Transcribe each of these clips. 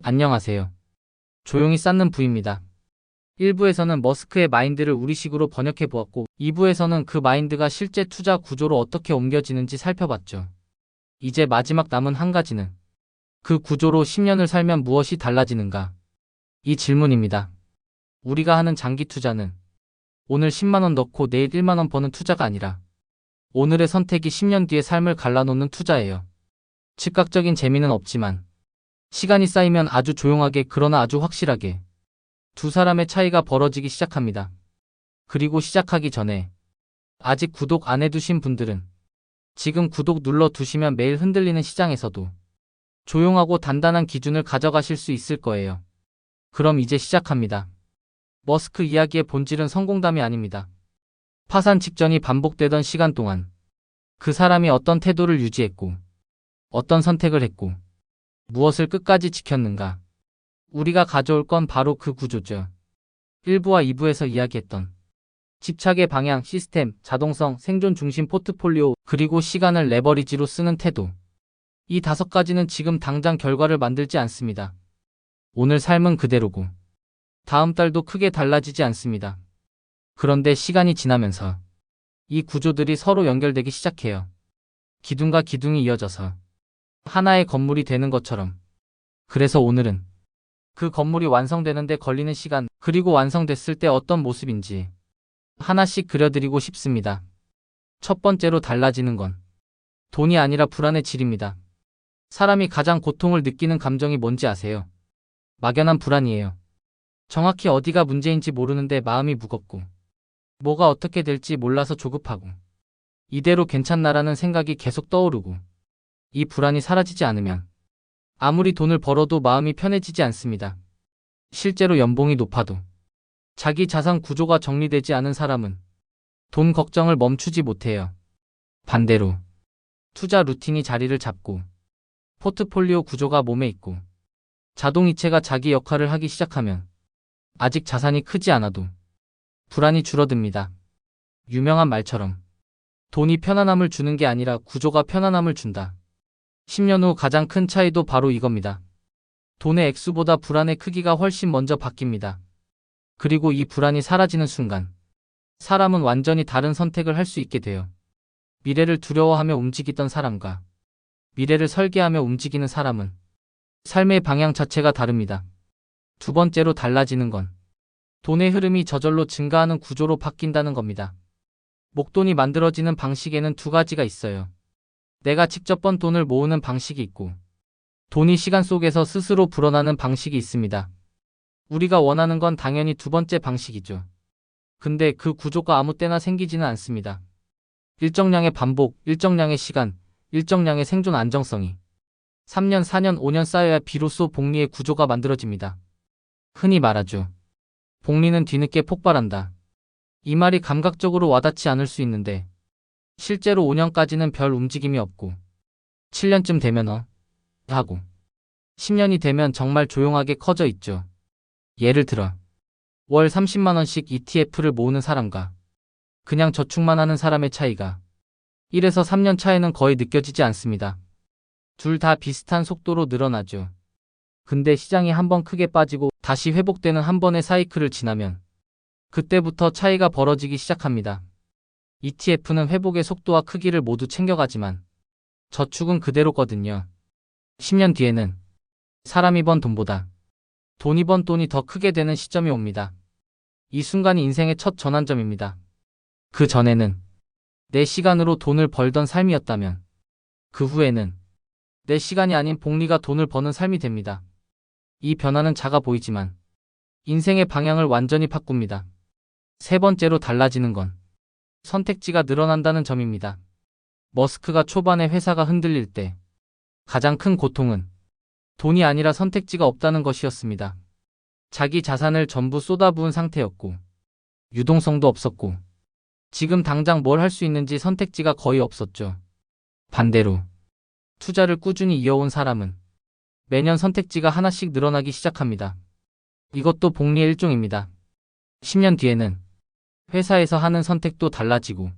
안녕하세요. 조용히 쌓는 부입니다. 1부에서는 머스크의 마인드를 우리식으로 번역해 보았고 2부에서는 그 마인드가 실제 투자 구조로 어떻게 옮겨지는지 살펴봤죠. 이제 마지막 남은 한 가지는 그 구조로 10년을 살면 무엇이 달라지는가? 이 질문입니다. 우리가 하는 장기 투자는 오늘 10만 원 넣고 내일 1만 원 버는 투자가 아니라 오늘의 선택이 10년 뒤의 삶을 갈라놓는 투자예요. 즉각적인 재미는 없지만 시간이 쌓이면 아주 조용하게 그러나 아주 확실하게 두 사람의 차이가 벌어지기 시작합니다. 그리고 시작하기 전에 아직 구독 안 해두신 분들은 지금 구독 눌러 두시면 매일 흔들리는 시장에서도 조용하고 단단한 기준을 가져가실 수 있을 거예요. 그럼 이제 시작합니다. 머스크 이야기의 본질은 성공담이 아닙니다. 파산 직전이 반복되던 시간 동안 그 사람이 어떤 태도를 유지했고 어떤 선택을 했고 무엇을 끝까지 지켰는가. 우리가 가져올 건 바로 그 구조죠. 1부와 2부에서 이야기했던 집착의 방향, 시스템, 자동성, 생존 중심 포트폴리오, 그리고 시간을 레버리지로 쓰는 태도. 이 5가지는 지금 당장 결과를 만들지 않습니다. 오늘 삶은 그대로고 다음 달도 크게 달라지지 않습니다. 그런데 시간이 지나면서 이 구조들이 서로 연결되기 시작해요. 기둥과 기둥이 이어져서 하나의 건물이 되는 것처럼. 그래서 오늘은 그 건물이 완성되는데 걸리는 시간, 그리고 완성됐을 때 어떤 모습인지 하나씩 그려드리고 싶습니다. 첫 번째로 달라지는 건 돈이 아니라 불안의 질입니다. 사람이 가장 고통을 느끼는 감정이 뭔지 아세요? 막연한 불안이에요. 정확히 어디가 문제인지 모르는데 마음이 무겁고 뭐가 어떻게 될지 몰라서 조급하고 이대로 괜찮나라는 생각이 계속 떠오르고 이 불안이 사라지지 않으면 아무리 돈을 벌어도 마음이 편해지지 않습니다. 실제로 연봉이 높아도 자기 자산 구조가 정리되지 않은 사람은 돈 걱정을 멈추지 못해요. 반대로 투자 루틴이 자리를 잡고 포트폴리오 구조가 몸에 있고 자동이체가 자기 역할을 하기 시작하면 아직 자산이 크지 않아도 불안이 줄어듭니다. 유명한 말처럼 돈이 편안함을 주는 게 아니라 구조가 편안함을 준다. 10년 후 가장 큰 차이도 바로 이겁니다. 돈의 액수보다 불안의 크기가 훨씬 먼저 바뀝니다. 그리고 이 불안이 사라지는 순간 사람은 완전히 다른 선택을 할 수 있게 돼요. 미래를 두려워하며 움직이던 사람과 미래를 설계하며 움직이는 사람은 삶의 방향 자체가 다릅니다. 두 번째로 달라지는 건 돈의 흐름이 저절로 증가하는 구조로 바뀐다는 겁니다. 목돈이 만들어지는 방식에는 2가지가 있어요. 내가 직접 번 돈을 모으는 방식이 있고 돈이 시간 속에서 스스로 불어나는 방식이 있습니다. 우리가 원하는 건 당연히 두 번째 방식이죠. 근데 그 구조가 아무 때나 생기지는 않습니다. 일정량의 반복, 일정량의 시간, 일정량의 생존 안정성이 3년, 4년, 5년 쌓여야 비로소 복리의 구조가 만들어집니다. 흔히 말하죠. 복리는 뒤늦게 폭발한다. 이 말이 감각적으로 와닿지 않을 수 있는데 실제로 5년까지는 별 움직임이 없고 7년쯤 되면 하고 10년이 되면 정말 조용하게 커져 있죠. 예를 들어 월 30만 원씩 ETF를 모으는 사람과 그냥 저축만 하는 사람의 차이가 1에서 3년 차이는 거의 느껴지지 않습니다. 둘 다 비슷한 속도로 늘어나죠. 근데 시장이 한번 크게 빠지고 다시 회복되는 한 번의 사이클을 지나면 그때부터 차이가 벌어지기 시작합니다. ETF는 회복의 속도와 크기를 모두 챙겨가지만 저축은 그대로거든요. 10년 뒤에는 사람이 번 돈보다 돈이 번 돈이 더 크게 되는 시점이 옵니다. 이 순간이 인생의 첫 전환점입니다. 그 전에는 내 시간으로 돈을 벌던 삶이었다면 그 후에는 내 시간이 아닌 복리가 돈을 버는 삶이 됩니다. 이 변화는 작아 보이지만 인생의 방향을 완전히 바꿉니다. 세 번째로 달라지는 건 선택지가 늘어난다는 점입니다. 머스크가 초반에 회사가 흔들릴 때 가장 큰 고통은 돈이 아니라 선택지가 없다는 것이었습니다. 자기 자산을 전부 쏟아부은 상태였고 유동성도 없었고 지금 당장 뭘 할 수 있는지 선택지가 거의 없었죠. 반대로 투자를 꾸준히 이어온 사람은 매년 선택지가 하나씩 늘어나기 시작합니다. 이것도 복리의 일종입니다. 10년 뒤에는 회사에서 하는 선택도 달라지고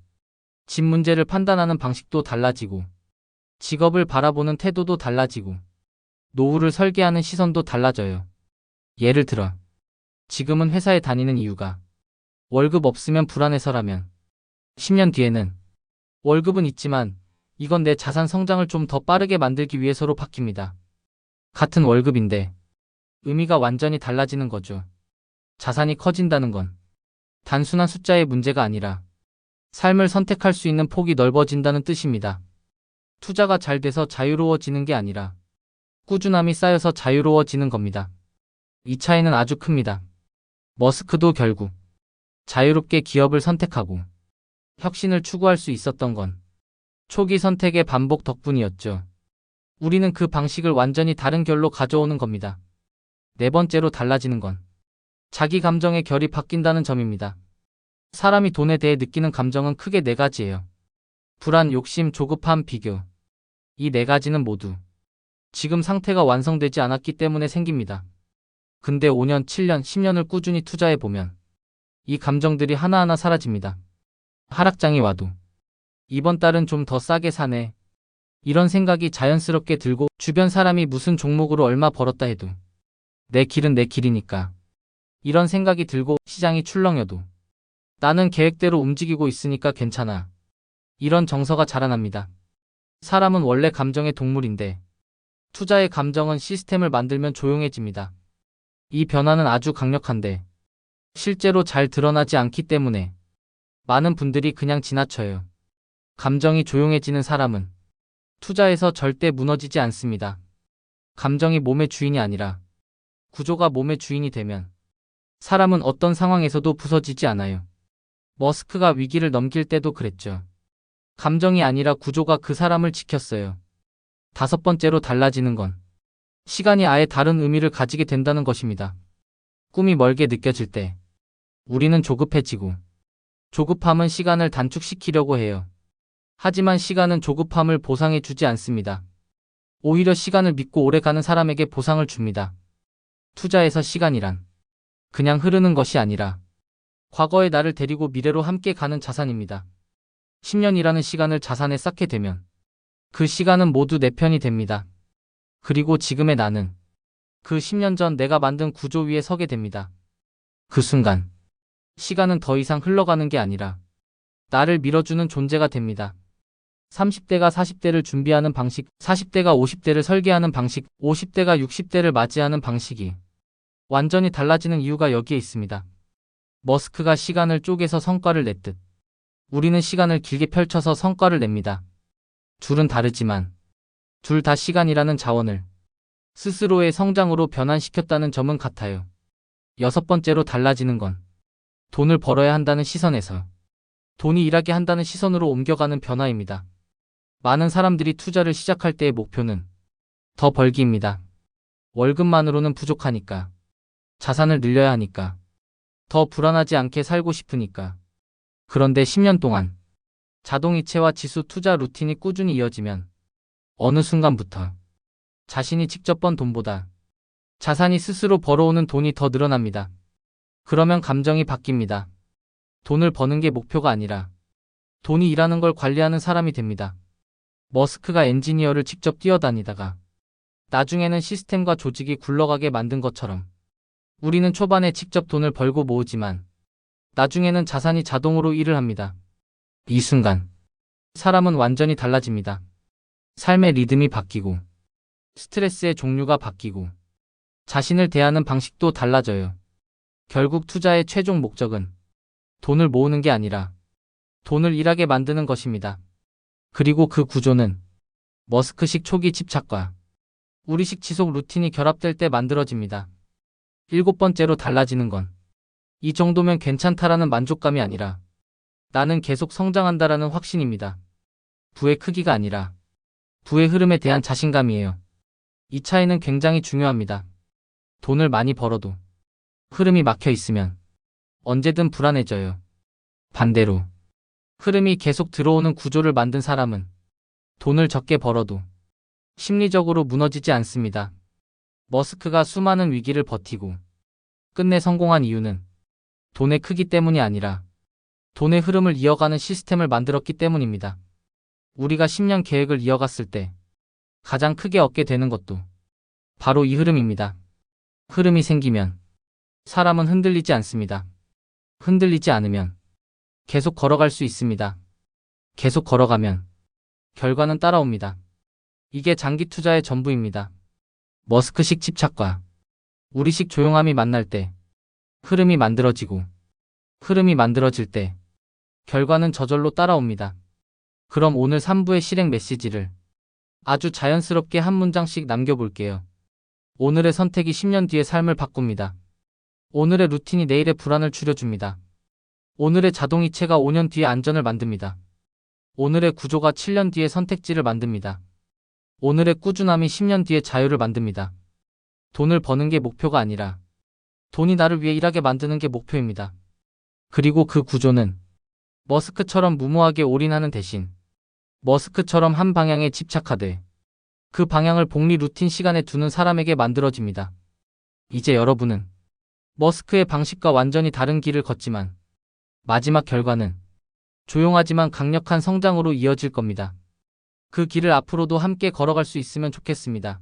집 문제를 판단하는 방식도 달라지고 직업을 바라보는 태도도 달라지고 노후를 설계하는 시선도 달라져요. 예를 들어, 지금은 회사에 다니는 이유가 월급 없으면 불안해서라면 10년 뒤에는 월급은 있지만 이건 내 자산 성장을 좀 더 빠르게 만들기 위해서로 바뀝니다. 같은 월급인데 의미가 완전히 달라지는 거죠. 자산이 커진다는 건 단순한 숫자의 문제가 아니라 삶을 선택할 수 있는 폭이 넓어진다는 뜻입니다. 투자가 잘 돼서 자유로워지는 게 아니라 꾸준함이 쌓여서 자유로워지는 겁니다. 이 차이는 아주 큽니다. 머스크도 결국 자유롭게 기업을 선택하고 혁신을 추구할 수 있었던 건 초기 선택의 반복 덕분이었죠. 우리는 그 방식을 완전히 다른 결로 가져오는 겁니다. 네 번째로 달라지는 건 자기 감정의 결이 바뀐다는 점입니다. 사람이 돈에 대해 느끼는 감정은 크게 네 가지예요. 불안, 욕심, 조급함, 비교. 이 네 가지는 모두 지금 상태가 완성되지 않았기 때문에 생깁니다. 근데 5년, 7년, 10년을 꾸준히 투자해 보면 이 감정들이 하나하나 사라집니다. 하락장이 와도 이번 달은 좀 더 싸게 사네. 이런 생각이 자연스럽게 들고 주변 사람이 무슨 종목으로 얼마 벌었다 해도 내 길은 내 길이니까 이런 생각이 들고 시장이 출렁여도 나는 계획대로 움직이고 있으니까 괜찮아. 이런 정서가 자라납니다. 사람은 원래 감정의 동물인데 투자의 감정은 시스템을 만들면 조용해집니다. 이 변화는 아주 강력한데 실제로 잘 드러나지 않기 때문에 많은 분들이 그냥 지나쳐요. 감정이 조용해지는 사람은 투자에서 절대 무너지지 않습니다. 감정이 몸의 주인이 아니라 구조가 몸의 주인이 되면 사람은 어떤 상황에서도 부서지지 않아요. 머스크가 위기를 넘길 때도 그랬죠. 감정이 아니라 구조가 그 사람을 지켰어요. 다섯 번째로 달라지는 건 시간이 아예 다른 의미를 가지게 된다는 것입니다. 꿈이 멀게 느껴질 때 우리는 조급해지고 조급함은 시간을 단축시키려고 해요. 하지만 시간은 조급함을 보상해 주지 않습니다. 오히려 시간을 믿고 오래 가는 사람에게 보상을 줍니다. 투자에서 시간이란 그냥 흐르는 것이 아니라 과거의 나를 데리고 미래로 함께 가는 자산입니다. 10년이라는 시간을 자산에 쌓게 되면 그 시간은 모두 내 편이 됩니다. 그리고 지금의 나는 그 10년 전 내가 만든 구조 위에 서게 됩니다. 그 순간 시간은 더 이상 흘러가는 게 아니라 나를 밀어주는 존재가 됩니다. 30대가 40대를 준비하는 방식, 40대가 50대를 설계하는 방식, 50대가 60대를 맞이하는 방식이 완전히 달라지는 이유가 여기에 있습니다. 머스크가 시간을 쪼개서 성과를 냈듯 우리는 시간을 길게 펼쳐서 성과를 냅니다. 둘은 다르지만 둘 다 시간이라는 자원을 스스로의 성장으로 변환시켰다는 점은 같아요. 여섯 번째로 달라지는 건 돈을 벌어야 한다는 시선에서 돈이 일하게 한다는 시선으로 옮겨가는 변화입니다. 많은 사람들이 투자를 시작할 때의 목표는 더 벌기입니다. 월급만으로는 부족하니까, 자산을 늘려야 하니까, 더 불안하지 않게 살고 싶으니까. 그런데 10년 동안 자동이체와 지수 투자 루틴이 꾸준히 이어지면 어느 순간부터 자신이 직접 번 돈보다 자산이 스스로 벌어오는 돈이 더 늘어납니다. 그러면 감정이 바뀝니다. 돈을 버는 게 목표가 아니라 돈이 일하는 걸 관리하는 사람이 됩니다. 머스크가 엔지니어를 직접 뛰어다니다가 나중에는 시스템과 조직이 굴러가게 만든 것처럼 우리는 초반에 직접 돈을 벌고 모으지만 나중에는 자산이 자동으로 일을 합니다. 이 순간 사람은 완전히 달라집니다. 삶의 리듬이 바뀌고 스트레스의 종류가 바뀌고 자신을 대하는 방식도 달라져요. 결국 투자의 최종 목적은 돈을 모으는 게 아니라 돈을 일하게 만드는 것입니다. 그리고 그 구조는 머스크식 초기 집착과 우리식 지속 루틴이 결합될 때 만들어집니다. 일곱 번째로 달라지는 건 이 정도면 괜찮다라는 만족감이 아니라 나는 계속 성장한다라는 확신입니다. 부의 크기가 아니라 부의 흐름에 대한 자신감이에요. 이 차이는 굉장히 중요합니다. 돈을 많이 벌어도 흐름이 막혀 있으면 언제든 불안해져요. 반대로 흐름이 계속 들어오는 구조를 만든 사람은 돈을 적게 벌어도 심리적으로 무너지지 않습니다. 머스크가 수많은 위기를 버티고 끝내 성공한 이유는 돈의 크기 때문이 아니라 돈의 흐름을 이어가는 시스템을 만들었기 때문입니다. 우리가 10년 계획을 이어갔을 때 가장 크게 얻게 되는 것도 바로 이 흐름입니다. 흐름이 생기면 사람은 흔들리지 않습니다. 흔들리지 않으면 계속 걸어갈 수 있습니다. 계속 걸어가면 결과는 따라옵니다. 이게 장기 투자의 전부입니다. 머스크식 집착과 우리식 조용함이 만날 때 흐름이 만들어지고, 흐름이 만들어질 때 결과는 저절로 따라옵니다. 그럼 오늘 3부의 실행 메시지를 아주 자연스럽게 한 문장씩 남겨볼게요. 오늘의 선택이 10년 뒤의 삶을 바꿉니다. 오늘의 루틴이 내일의 불안을 줄여줍니다. 오늘의 자동이체가 5년 뒤의 안전을 만듭니다. 오늘의 구조가 7년 뒤의 선택지를 만듭니다. 오늘의 꾸준함이 10년 뒤의 자유를 만듭니다. 돈을 버는 게 목표가 아니라 돈이 나를 위해 일하게 만드는 게 목표입니다. 그리고 그 구조는 머스크처럼 무모하게 올인하는 대신 머스크처럼 한 방향에 집착하되 그 방향을 복리 루틴 시간에 두는 사람에게 만들어집니다. 이제 여러분은 머스크의 방식과 완전히 다른 길을 걷지만 마지막 결과는 조용하지만 강력한 성장으로 이어질 겁니다. 그 길을 앞으로도 함께 걸어갈 수 있으면 좋겠습니다.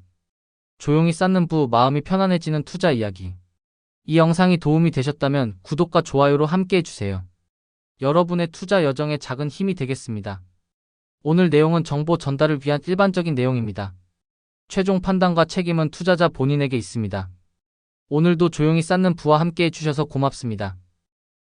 조용히 쌓는 부 마음이 편안해지는 투자 이야기. 이 영상이 도움이 되셨다면 구독과 좋아요로 함께 해주세요. 여러분의 투자 여정에 작은 힘이 되겠습니다. 오늘 내용은 정보 전달을 위한 일반적인 내용입니다. 최종 판단과 책임은 투자자 본인에게 있습니다. 오늘도 조용히 쌓는 부와 함께 해주셔서 고맙습니다.